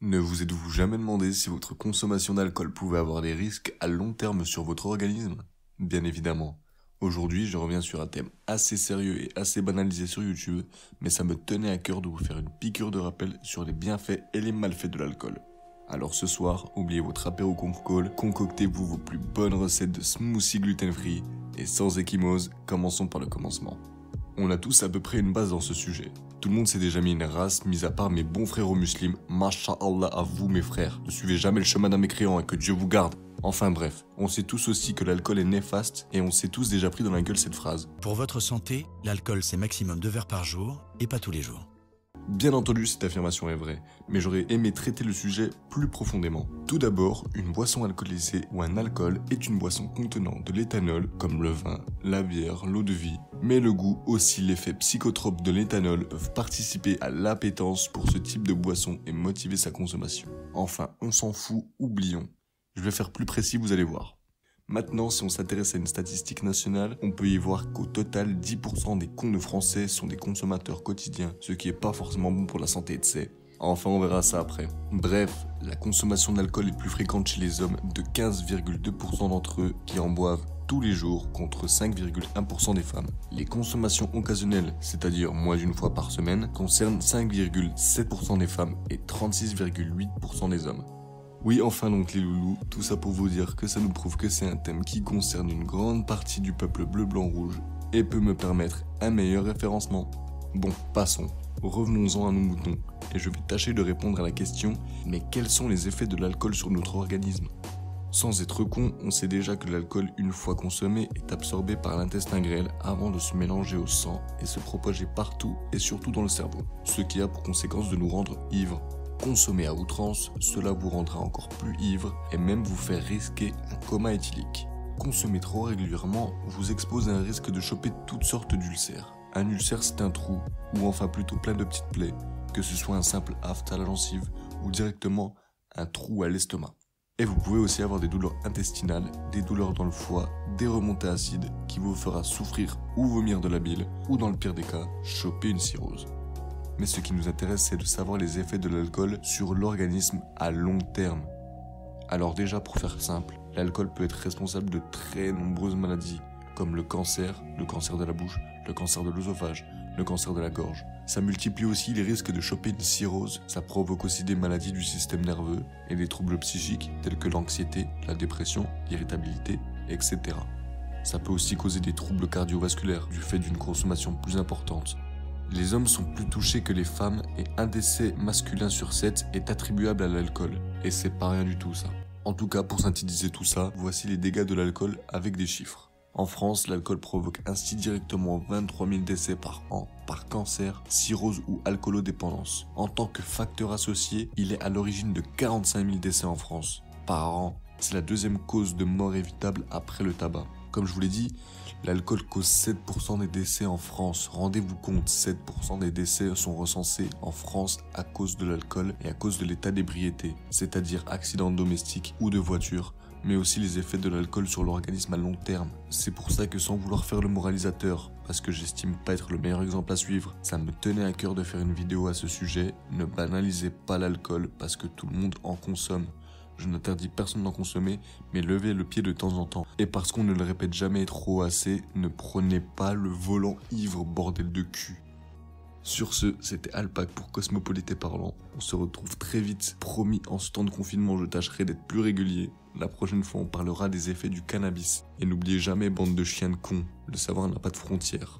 Ne vous êtes-vous jamais demandé si votre consommation d'alcool pouvait avoir des risques à long terme sur votre organisme? Bien évidemment. Aujourd'hui, je reviens sur un thème assez sérieux et assez banalisé sur YouTube, mais ça me tenait à cœur de vous faire une piqûre de rappel sur les bienfaits et les malfaits de l'alcool. Alors ce soir, oubliez votre apéro conf-call, concoctez-vous vos plus bonnes recettes de smoothie gluten-free, et sans échymose, commençons par le commencement. On a tous à peu près une base dans ce sujet. Tout le monde s'est déjà mis une race, mis à part mes bons frères musulmans. Masha'Allah à vous mes frères, ne suivez jamais le chemin d'un mécréant et que Dieu vous garde. Enfin bref, on sait tous aussi que l'alcool est néfaste et on s'est tous déjà pris dans la gueule cette phrase. Pour votre santé, l'alcool c'est maximum 2 verres par jour et pas tous les jours. Bien entendu, cette affirmation est vraie, mais j'aurais aimé traiter le sujet plus profondément. Tout d'abord, une boisson alcoolisée ou un alcool est une boisson contenant de l'éthanol, comme le vin, la bière, l'eau de vie, mais le goût, aussi l'effet psychotrope de l'éthanol peuvent participer à l'appétence pour ce type de boisson et motiver sa consommation. Enfin, on s'en fout, oublions. Je vais faire plus précis, vous allez voir. Maintenant, si on s'intéresse à une statistique nationale, on peut y voir qu'au total, 10% des cons de Français sont des consommateurs quotidiens, ce qui est pas forcément bon pour la santé, tu sais. Enfin, on verra ça après. Bref, la consommation d'alcool est plus fréquente chez les hommes de 15,2% d'entre eux qui en boivent tous les jours contre 5,1% des femmes. Les consommations occasionnelles, c'est-à-dire moins d'une fois par semaine, concernent 5,7% des femmes et 36,8% des hommes. Oui, enfin donc les loulous, tout ça pour vous dire que ça nous prouve que c'est un thème qui concerne une grande partie du peuple bleu-blanc-rouge et peut me permettre un meilleur référencement. Bon, passons, revenons-en à nos moutons, et je vais tâcher de répondre à la question « Mais quels sont les effets de l'alcool sur notre organisme ?» Sans être con, on sait déjà que l'alcool, une fois consommé, est absorbé par l'intestin grêle avant de se mélanger au sang et se propager partout et surtout dans le cerveau, ce qui a pour conséquence de nous rendre ivres. Consommer à outrance, cela vous rendra encore plus ivre et même vous faire risquer un coma éthylique. Consommer trop régulièrement vous expose à un risque de choper toutes sortes d'ulcères. Un ulcère c'est un trou, ou enfin plutôt plein de petites plaies, que ce soit un simple aphte à la gencive ou directement un trou à l'estomac. Et vous pouvez aussi avoir des douleurs intestinales, des douleurs dans le foie, des remontées acides qui vous fera souffrir ou vomir de la bile, ou dans le pire des cas, choper une cirrhose. Mais ce qui nous intéresse, c'est de savoir les effets de l'alcool sur l'organisme à long terme. Alors déjà, pour faire simple, l'alcool peut être responsable de très nombreuses maladies, comme le cancer de la bouche, le cancer de l'œsophage, le cancer de la gorge. Ça multiplie aussi les risques de choper une cirrhose, ça provoque aussi des maladies du système nerveux et des troubles psychiques tels que l'anxiété, la dépression, l'irritabilité, etc. Ça peut aussi causer des troubles cardiovasculaires du fait d'une consommation plus importante. Les hommes sont plus touchés que les femmes et un décès masculin sur 7 est attribuable à l'alcool. Et c'est pas rien du tout ça. En tout cas, pour synthétiser tout ça, voici les dégâts de l'alcool avec des chiffres. En France, l'alcool provoque ainsi directement 23 000 décès par an par cancer, cirrhose ou alcoolodépendance. En tant que facteur associé, il est à l'origine de 45 000 décès en France par an. C'est la deuxième cause de mort évitable après le tabac. Comme je vous l'ai dit, l'alcool cause 7% des décès en France. Rendez-vous compte, 7% des décès sont recensés en France à cause de l'alcool et à cause de l'état d'ébriété, c'est-à-dire accidents domestiques ou de voiture, mais aussi les effets de l'alcool sur l'organisme à long terme. C'est pour ça que sans vouloir faire le moralisateur, parce que j'estime pas être le meilleur exemple à suivre, ça me tenait à cœur de faire une vidéo à ce sujet. Ne banalisez pas l'alcool parce que tout le monde en consomme. Je n'interdis personne d'en consommer, mais levez le pied de temps en temps. Et parce qu'on ne le répète jamais trop assez, ne prenez pas le volant ivre, bordel de cul. Sur ce, c'était Alpac pour Cosmopolité Parlant. On se retrouve très vite. Promis, en ce temps de confinement, je tâcherai d'être plus régulier. La prochaine fois, on parlera des effets du cannabis. Et n'oubliez jamais, bande de chiens de cons, le savoir n'a pas de frontières.